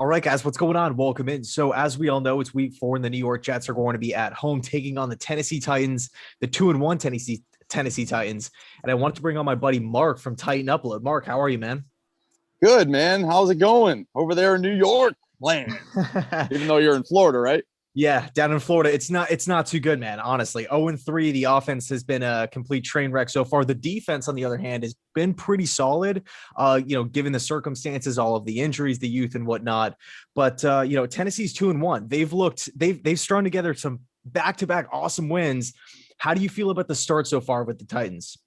All right, guys, what's going on? Welcome in. So, as we all know, it's week 4, and the New York Jets are going to be at home taking on the Tennessee Titans, the 2-1 Tennessee Titans. And I wanted to bring on my buddy Mark from Titan Upload. Mark, how are you, man? Good, man. How's it going over there in New York land? Even though you're in Florida, right? Yeah, down in Florida, it's not too good, man. Honestly, 0-3. The offense has been a complete train wreck so far. The defense, on the other hand, has been pretty solid. Given the circumstances, all of the injuries, the youth, and whatnot. But Tennessee's 2-1. They've strung together some back-to-back awesome wins. How do you feel about the start so far with the Titans?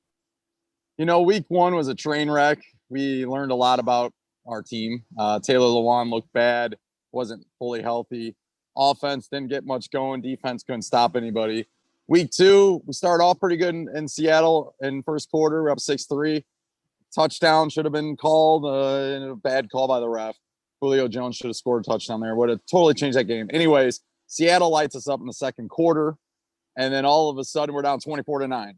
Week 1 was a train wreck. We learned a lot about our team. Taylor Lewan looked bad, wasn't fully healthy. Offense didn't get much going. Defense couldn't stop anybody. Week 2, we started off pretty good in Seattle in first quarter. We're up 6-3. Touchdown should have been called. And a bad call by the ref. Julio Jones should have scored a touchdown there. Would have totally changed that game. Anyways, Seattle lights us up in the second quarter. And then all of a sudden, we're down 24-9.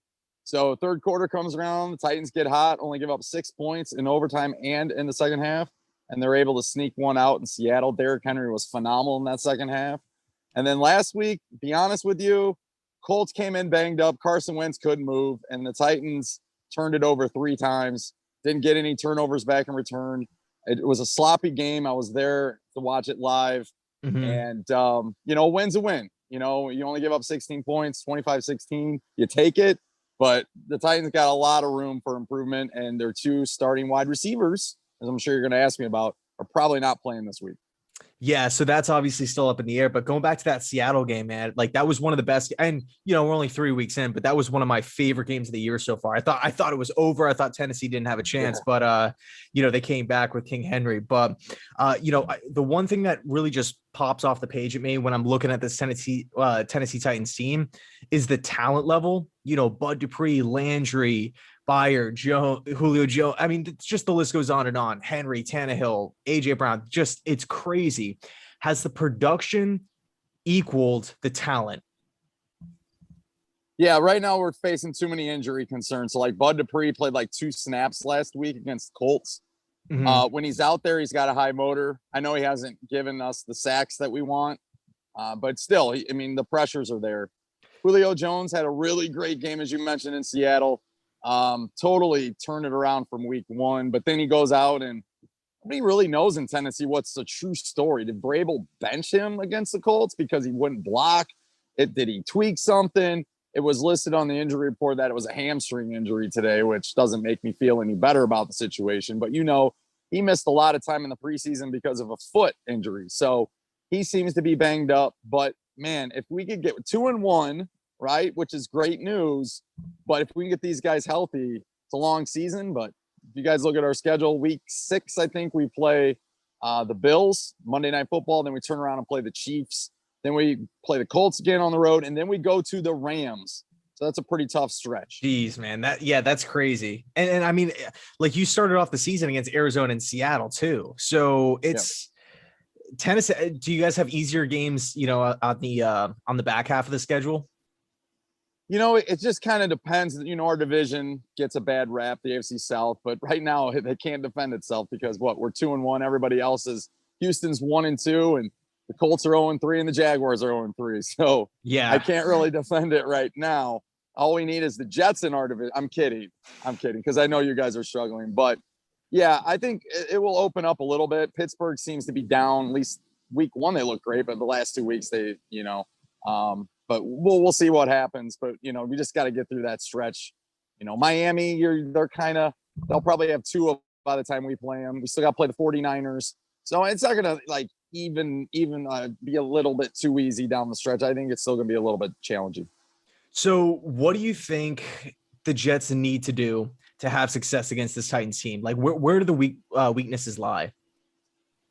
So third quarter comes around. The Titans get hot, only give up 6 points in overtime and in the second half. And they're able to sneak one out in Seattle. Derrick Henry was phenomenal in that second half. And then last week, be honest with you, Colts came in banged up. Carson Wentz couldn't move. And the Titans turned it over 3 times. Didn't get any turnovers back in return. It was a sloppy game. I was there to watch it live. And, a win's a win. You only give up 16 points, 25-16. You take it. But the Titans got a lot of room for improvement. And their 2 starting wide receivers, as I'm sure you're going to ask me about, are probably not playing this week. Yeah, so that's obviously still up in the air. But going back to that Seattle game, man, like that was one of the best. And we're only 3 weeks in, but that was one of my favorite games of the year so far. I thought it was over. I thought Tennessee didn't have a chance, but they came back with King Henry. But the one thing that really just pops off the page at me when I'm looking at this Tennessee Titans team is the talent level. Bud Dupree, Landry, Bayer, Julio Joe. I mean, it's just the list goes on and on. Henry, Tannehill, AJ Brown, just it's crazy. Has the production equaled the talent? Yeah, right now we're facing too many injury concerns. So like Bud Dupree played like 2 snaps last week against Colts. When he's out there, he's got a high motor. I know he hasn't given us the sacks that we want, but still, the pressures are there. Julio Jones had a really great game, as you mentioned, in Seattle. Totally turned it around from week 1, but then he goes out and nobody really knows in Tennessee what's the true story. Did Vrabel bench him against the Colts because he wouldn't block? Did he tweak something? It was listed on the injury report that it was a hamstring injury today, which doesn't make me feel any better about the situation. But he missed a lot of time in the preseason because of a foot injury. So he seems to be banged up. But man, if we could get 2-1, right, which is great news. But if we can get these guys healthy, it's a long season. But if you guys look at our schedule, week 6, I think we play the Bills, Monday Night Football. Then we turn around and play the Chiefs. Then we play the Colts again on the road. And then we go to the Rams. So that's a pretty tough stretch. Jeez, man. That's crazy. And I mean, like you started off the season against Arizona and Seattle too. So it's Tennessee. Do you guys have easier games, on the back half of the schedule? It just kind of depends. Our division gets a bad rap, the AFC South, but right now they can't defend itself because we're 2-1. Everybody else is Houston's 1-2, and the Colts are 0-3, and the Jaguars are 0-3. So yeah, I can't really defend it right now. All we need is the Jets in our division. I'm kidding, because I know you guys are struggling. But yeah, I think it will open up a little bit. Pittsburgh seems to be down. At least week 1 they look great, but the last 2 weeks but we'll see what happens. But we just got to get through that stretch. Miami, they'll probably have 2 by the time we play them. We still got to play the 49ers, so it's not gonna even be a little bit too easy down the stretch. I think it's still gonna be a little bit challenging. So, what do you think the Jets need to do to have success against this Titans team? Like, where do the weaknesses lie?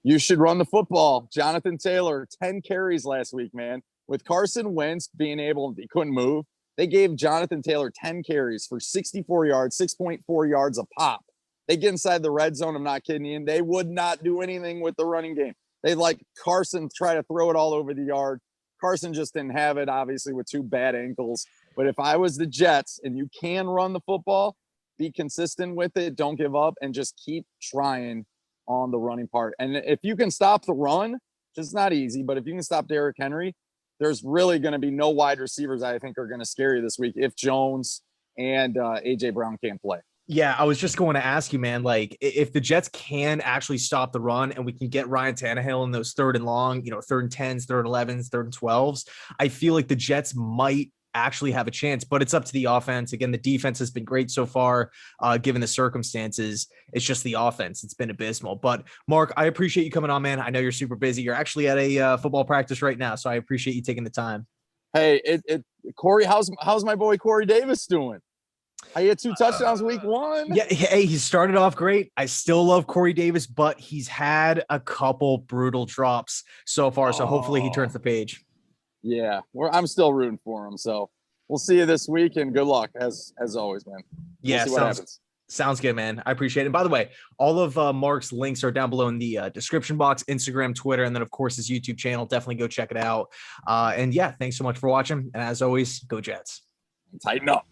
You should run the football. Jonathan Taylor, 10 carries last week, man. With Carson Wentz he couldn't move. They gave Jonathan Taylor 10 carries for 64 yards, 6.4 yards a pop. They get inside the red zone. I'm not kidding you. And they would not do anything with the running game. They like Carson try to throw it all over the yard. Carson just didn't have it, obviously, with 2 bad ankles. But if I was the Jets and you can run the football, be consistent with it, don't give up, and just keep trying on the running part. And if you can stop the run, which is not easy, but if you can stop Derrick Henry, there's really going to be no wide receivers I think are going to scare you this week if Jones and A.J. Brown can't play. Yeah, I was just going to ask you, man, like if the Jets can actually stop the run and we can get Ryan Tannehill in those 3rd and long, 3rd and 10s, 3rd and 11s, 3rd and 12s, I feel like the Jets might actually have a chance, but it's up to the offense. Again, the defense has been great so far, given the circumstances. It's just the offense. It's been abysmal. But Mark, I appreciate you coming on, man. I know you're super busy. You're actually at a football practice right now, so I appreciate you taking the time. Hey, Corey, how's my boy Corey Davis doing? He had 2 touchdowns week 1. Yeah, hey, he started off great. I still love Corey Davis, but he's had a couple brutal drops so far. So hopefully he turns the page. Yeah, I'm still rooting for him. So we'll see you this week, and good luck as always, man. Yeah, see what happens. Sounds good, man. I appreciate it. And by the way, all of Mark's links are down below in the description box, Instagram, Twitter, and then, of course, his YouTube channel. Definitely go check it out. And yeah, thanks so much for watching. And as always, go Jets. Tighten up.